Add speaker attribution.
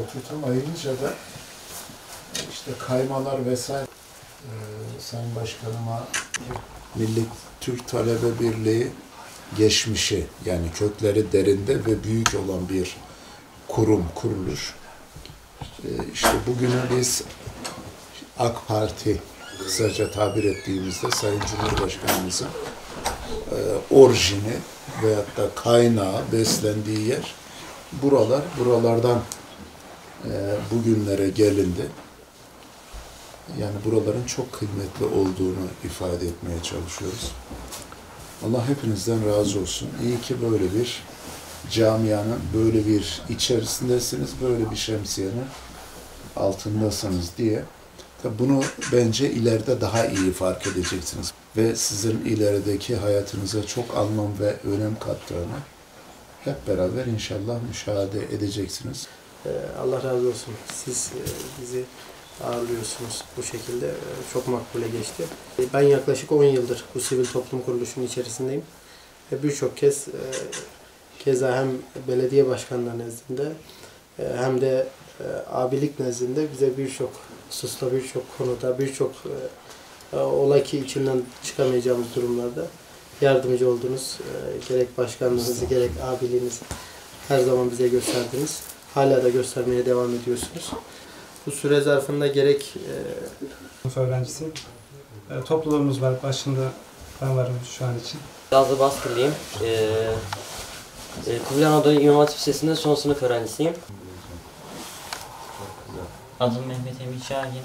Speaker 1: oturtamayınca da işte kaymalar vesaire Sayın Başkanıma Milli Türk Talebe Birliği geçmişi, yani kökleri derinde ve büyük olan bir kurum, kuruluş. İşte bugünü biz AK Parti kısaca tabir ettiğimizde Sayın Cumhurbaşkanımızın orijini veyahut da kaynağı, beslendiği yer buralardan bugünlere gelindi. Yani buraların çok kıymetli olduğunu ifade etmeye çalışıyoruz. Allah hepinizden razı olsun. İyi ki böyle bir camianın, böyle bir içerisindesiniz, böyle bir şemsiyenin altındasınız diye. Tabii bunu bence ileride daha iyi fark edeceksiniz. Ve sizin ilerideki hayatınıza çok anlam ve önem kattığını hep beraber inşallah müşahede edeceksiniz.
Speaker 2: Allah razı olsun. Siz bizi ağırlıyorsunuz bu şekilde. Çok makbule geçti. Ben yaklaşık 10 yıldır bu sivil toplum kuruluşunun içerisindeyim. Ve birçok kez keza hem belediye başkanları nezdinde hem de abilik nezdinde bize birçok hususta, birçok konuda, birçok ola ki içinden çıkamayacağımız durumlarda yardımcı oldunuz. Gerek başkanlığınızı, gerek abiliğinizi her zaman bize gösterdiniz. Hala da göstermeye devam ediyorsunuz. Bu süre zarfında gerek
Speaker 3: öğrencisiyim. Topluluğumuz var. Başında ben varım şu an için.
Speaker 4: Gazi Baskırlıyım. Kubilay Anadolu İmam Hatip Lisesi'nde son sınıf öğrencisiyim.
Speaker 5: Adım Mehmet Emin Şahin.